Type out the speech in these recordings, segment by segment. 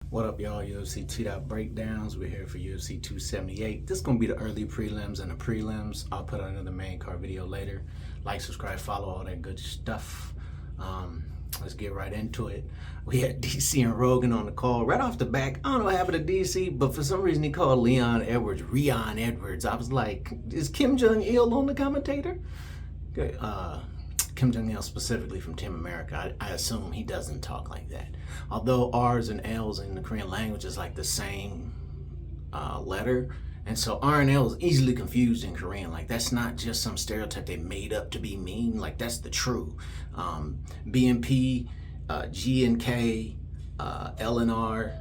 What up, y'all? UFC T-Dot Breakdowns. We're here for UFC 278. This is going to be the early prelims and the prelims. I'll put out another main card video later. Like, subscribe, follow, all that good stuff. Let's get right into it. We had DC and Rogan on the call. Right off the back, I don't know what happened to DC, but for some reason he called Leon Edwards Rion Edwards. I was like, is Kim Jong-il on the commentator? Okay, Kim Jong-il specifically from Team America, I assume he doesn't talk like that. Although R's and L's in the Korean language is like the same letter. And so R and L is easily confused in Korean. Like, that's not just some stereotype they made up to be mean. Like, that's the true. B and P, G and K, L and R,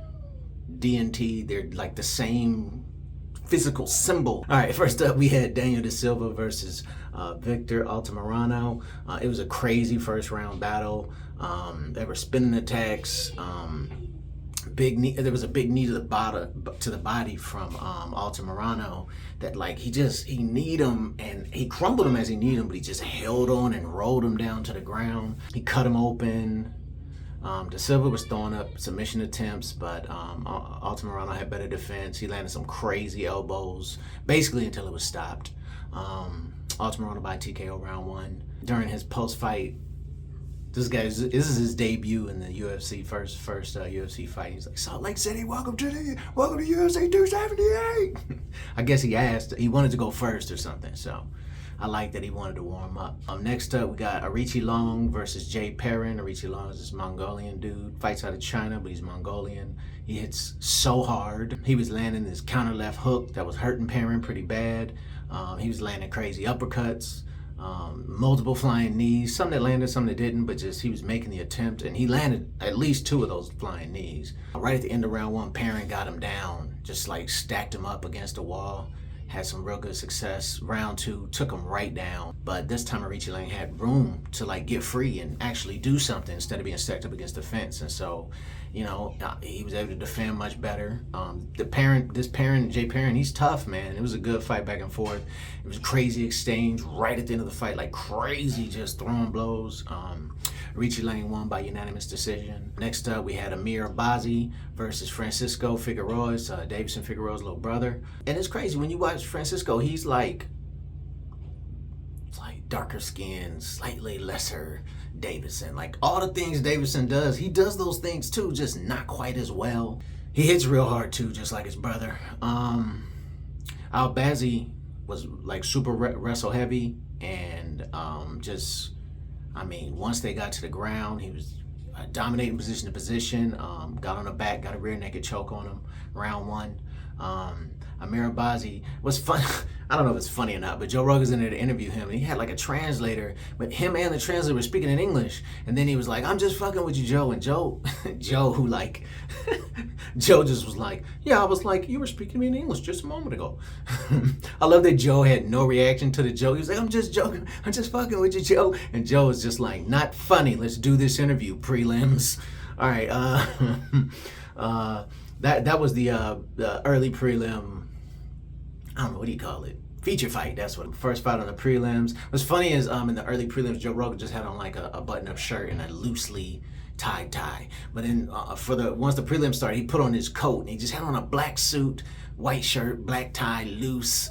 D and T, they're like the same physical symbol. All right, first up we had Daniel Da Silva versus Victor Altamirano. It was a crazy first round battle. They were spinning attacks. Big knee. There was a big knee to the body from Altamirano that, like, he kneed him and he crumbled him as he kneed him, but he just held on and rolled him down to the ground. He cut him open. Da Silva was throwing up submission attempts, but Altamirano had better defense. He landed some crazy elbows, basically until it was stopped. Altamirano by TKO round 1. During his post-fight, this is his debut in the UFC, first UFC fight. He's like, Salt Lake City, welcome to UFC 278. I guess he wanted to go first or something, so I like that he wanted to warm up. Next up, we got Arichi Long versus Jay Perrin. Arichi Long is this Mongolian dude. Fights out of China, but he's Mongolian. He hits so hard. He was landing this counter left hook that was hurting Perrin pretty bad. He was landing crazy uppercuts, multiple flying knees. Some that landed, some that didn't, but just he was making the attempt, and he landed at least 2 of those flying knees. Right at the end of round 1, Perrin got him down, just like stacked him up against the wall. Had some real good success. Round 2 took him right down, but this time Arichi Lang had room to like get free and actually do something instead of being stacked up against the fence. And so, you know, he was able to defend much better. Jay Perrin, he's tough, man. It was a good fight back and forth. It was a crazy exchange right at the end of the fight, like crazy, just throwing blows. Arichi Lang won by unanimous decision. Next up, we had Amir Abazi versus Francisco Figueroa. It's Davison Figueroa's little brother. And it's crazy, when you watch Francisco, he's like darker skin, slightly lesser Davison. Like, all the things Davison does, he does those things too, just not quite as well. He hits real hard too, just like his brother. Abazi was like super wrestle heavy, and once they got to the ground, he was dominating position to position. Got on the back, got a rear naked choke on him. Round 1. Amir Abazi was fun. I don't know if it's funny or not, but Joe Rogan's in there to interview him, and he had like a translator, but him and the translator were speaking in English, and then he was like, "I'm just fucking with you, Joe." And Joe who like, Joe just was like, "Yeah, I was like, you were speaking to me in English just a moment ago." I love that Joe had no reaction to the joke. He was like, "I'm just joking. I'm just fucking with you, Joe." And Joe was just like, "Not funny. Let's do this interview, prelims." All right. That was the early prelim. I don't know, what do you call it? Feature fight. That's what. First fight on the prelims. What's funny is in the early prelims, Joe Rogan just had on like a button-up shirt and a loosely tied tie. But then once the prelims started, he put on his coat and he just had on a black suit, white shirt, black tie, loose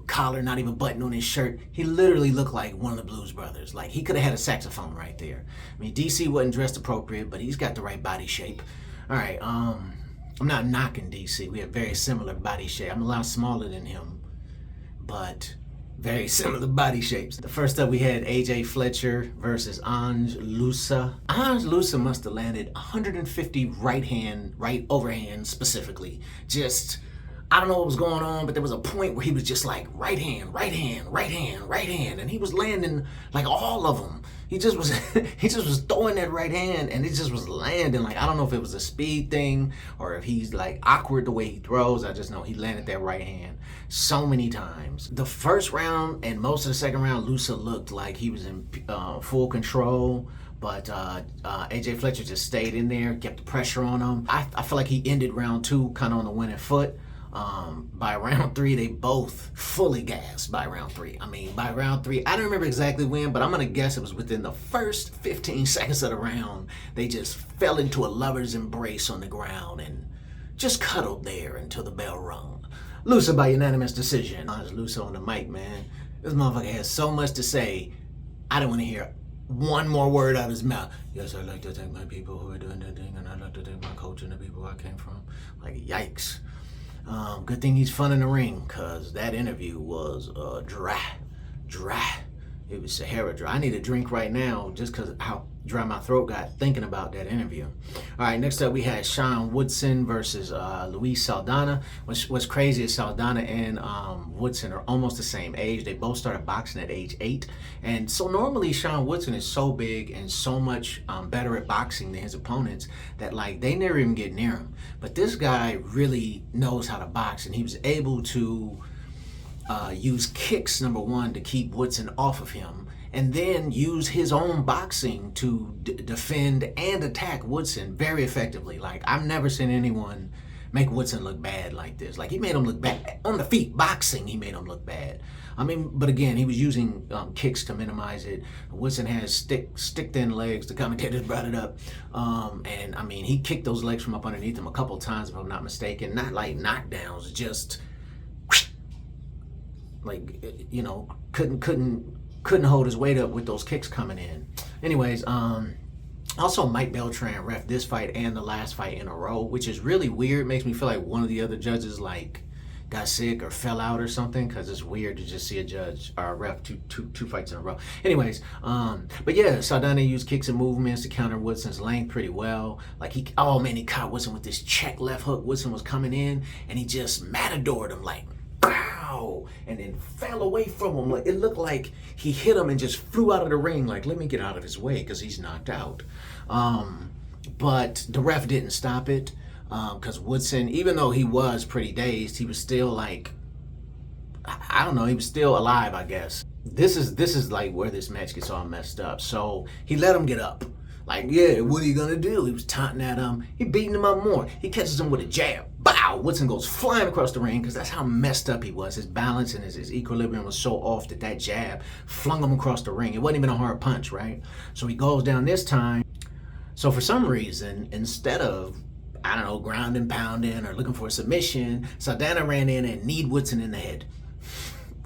collar, not even button on his shirt. He literally looked like one of the Blues Brothers. Like, he could have had a saxophone right there. I mean, DC wasn't dressed appropriate, but he's got the right body shape. All right. I'm not knocking DC. We have very similar body shape. I'm a lot smaller than him, but very similar body shapes. The first up, we had AJ Fletcher versus Ange Lusa. Ange Lusa must have landed 150 right overhand specifically. Just, I don't know what was going on, but there was a point where he was just like right hand, and he was landing like all of them. He just was throwing that right hand, and it just was landing. Like, I don't know if it was a speed thing or if he's like awkward the way he throws. I just know he landed that right hand so many times. The first round and most of the second round, Lusa looked like he was in full control. But AJ Fletcher just stayed in there, kept the pressure on him. I feel like he ended round 2 kind of on the winning foot. By round 3, they both fully gassed by round 3. I mean, by round 3, I don't remember exactly when, but I'm going to guess it was within the first 15 seconds of the round. They just fell into a lover's embrace on the ground, and just cuddled there until the bell rung. Lusa by unanimous decision. It's Lusa on the mic, man. This motherfucker has so much to say, I don't want to hear one more word out of his mouth. Yes, I'd like to thank my people who are doing their thing, and I'd like to thank my coach and the people I came from. Like, yikes. Good thing he's fun in the ring, because that interview was dry. It was Sahara dry. I need a drink right now just because how dry my throat got thinking about that interview. All right, next up we had Sean Woodson versus Luis Saldana. What's crazy is Saldana and Woodson are almost the same age. They both started boxing at age 8. And so normally Sean Woodson is so big and so much better at boxing than his opponents that like they never even get near him. But this guy really knows how to box, and he was able to use kicks, number one, to keep Woodson off of him, and then use his own boxing to defend and attack Woodson very effectively. Like, I've never seen anyone make Woodson look bad like this. Like, he made him look bad on the feet. Boxing, he made him look bad. I mean, but again, he was using kicks to minimize it. Woodson has stick-thin legs. The commentators brought it up. And, I mean, he kicked those legs from up underneath him a couple times, if I'm not mistaken. Not like knockdowns, just like, you know, couldn't hold his weight up with those kicks coming in. Anyways, also Mike Beltran ref this fight and the last fight in a row, which is really weird. Makes me feel like one of the other judges like got sick or fell out or something, because it's weird to just see a judge or a ref two fights in a row. Anyways, but yeah, Saldana used kicks and movements to counter Woodson's length pretty well. Like he caught Woodson with this check left hook. Woodson was coming in and he just matadored him like, pow, and then fell away from him. Like, it looked like he hit him and just flew out of the ring. Like, let me get out of his way because he's knocked out. But the ref didn't stop it because Woodson, even though he was pretty dazed, he was still like, I don't know, he was still alive, I guess. This is like where this match gets all messed up. So he let him get up. Like, yeah, what are you gonna do? He was taunting at him. He beating him up more. He catches him with a jab. Bow! Woodson goes flying across the ring because that's how messed up he was. His balance and his equilibrium was so off that that jab flung him across the ring. It wasn't even a hard punch, right? So he goes down this time. So for some reason, instead of, I don't know, grounding, pounding, or looking for a submission, Saldana ran in and kneed Woodson in the head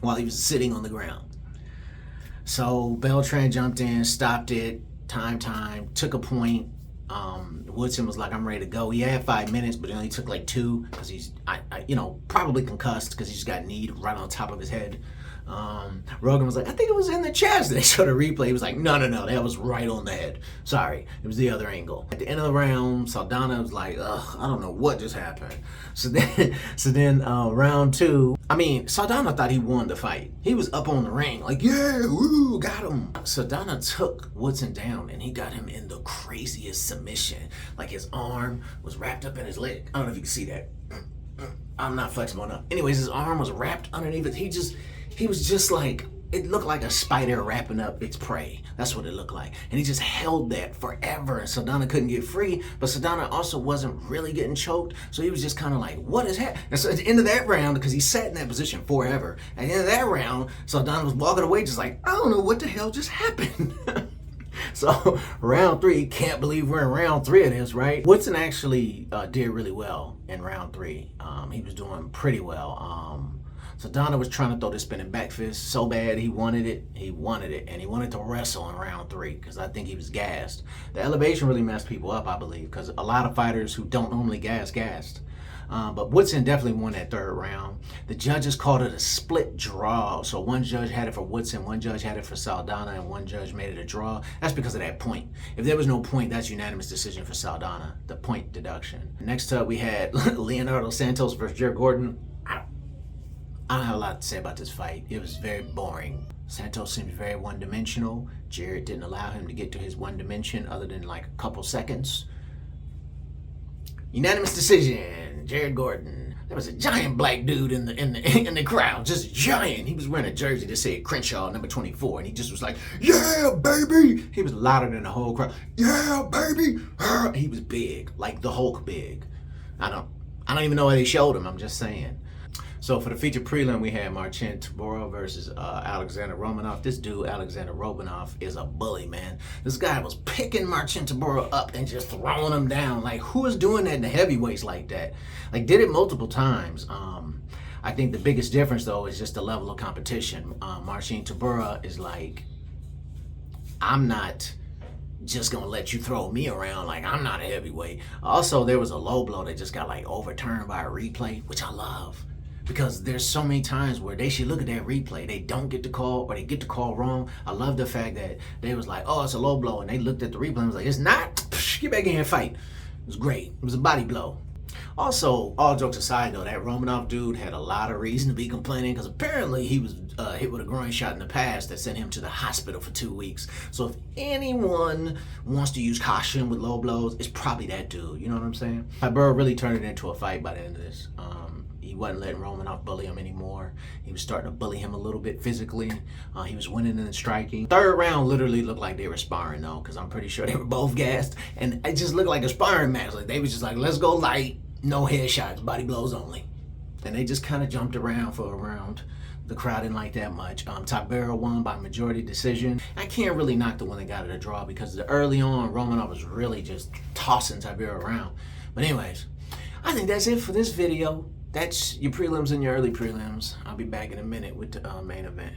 while he was sitting on the ground. So Beltran jumped in, stopped it. Time, took a point. Woodson was like, I'm ready to go. He had 5 minutes, but it only took like 2 because he's, probably concussed because he just got kneed right on top of his head. Rogan was like, I think it was in the chest. And they showed a replay. He was like, no, that was right on the head. Sorry, it was the other angle. At the end of the round, Saldana was like, ugh, I don't know what just happened. So then round 2, Saldana thought he won the fight. He was up on the ring like, yeah, woo, got him. Saldana took Woodson down and he got him in the craziest submission. Like his arm was wrapped up in his leg. I don't know if you can see that. I'm not flexible enough. Anyways, his arm was wrapped underneath it. He was just like, it looked like a spider wrapping up its prey. That's what it looked like. And he just held that forever, and Saldana couldn't get free, but Saldana also wasn't really getting choked, so he was just kind of like, what is happening? And so at the end of that round, because he sat in that position forever, at the end of that round, Saldana was walking away just like, I don't know what the hell just happened. So round 3, can't believe we're in round 3 of this, right? Woodson actually did really well in round 3. He was doing pretty well. Saldana was trying to throw this spinning back fist so bad he wanted it, and he wanted to wrestle in round 3 because I think he was gassed. The elevation really messed people up, I believe, because a lot of fighters who don't normally gassed. But Woodson definitely won that 3rd round. The judges called it a split draw. So one judge had it for Woodson, one judge had it for Saldana, and one judge made it a draw. That's because of that point. If there was no point, that's unanimous decision for Saldana, the point deduction. Next up, we had Leonardo Santos versus Jared Gordon. I don't have a lot to say about this fight. It was very boring. Santos seemed very one-dimensional. Jared didn't allow him to get to his one dimension other than like a couple seconds. Unanimous decision, Jared Gordon. There was a giant black dude in the crowd, just giant. He was wearing a jersey that said Crenshaw number 24, and he just was like, yeah, baby. He was louder than the whole crowd. Yeah, baby. He was big, like the Hulk big. I don't even know why they showed him. I'm just saying. So for the feature prelim, we had Marcin Tybura versus Alexander Romanov. This dude, Alexander Romanov, is a bully, man. This guy was picking Marcin Tybura up and just throwing him down. Like, who is doing that in the heavyweights like that? Like, did it multiple times. I think the biggest difference, though, is just the level of competition. Marcin Tybura is like, I'm not just gonna let you throw me around, like I'm not a heavyweight. Also, there was a low blow that just got like overturned by a replay, which I love. Because there's so many times where they should look at that replay. They don't get the call, or they get the call wrong. I love the fact that they was like, oh, it's a low blow. And they looked at the replay and was like, it's not. Get back in here and fight. It was great. It was a body blow. Also, all jokes aside though, that Romanov dude had a lot of reason to be complaining because apparently he was hit with a groin shot in the past that sent him to the hospital for 2 weeks. So if anyone wants to use caution with low blows, it's probably that dude. You know what I'm saying? Tybura really turned it into a fight by the end of this. He wasn't letting Romanov bully him anymore. He was starting to bully him a little bit physically. He was winning and striking. Third round literally looked like they were sparring though, because I'm pretty sure they were both gassed. And it just looked like a sparring match. Like they was just like, let's go light, no headshots, body blows only. And they just kind of jumped around for a round. The crowd didn't like that much. Tybura won by majority decision. I can't really knock the one that got it a draw because the early on, Romanov was really just tossing Tybura around. But anyways, I think that's it for this video. That's your prelims and your early prelims. I'll be back in a minute with the main event.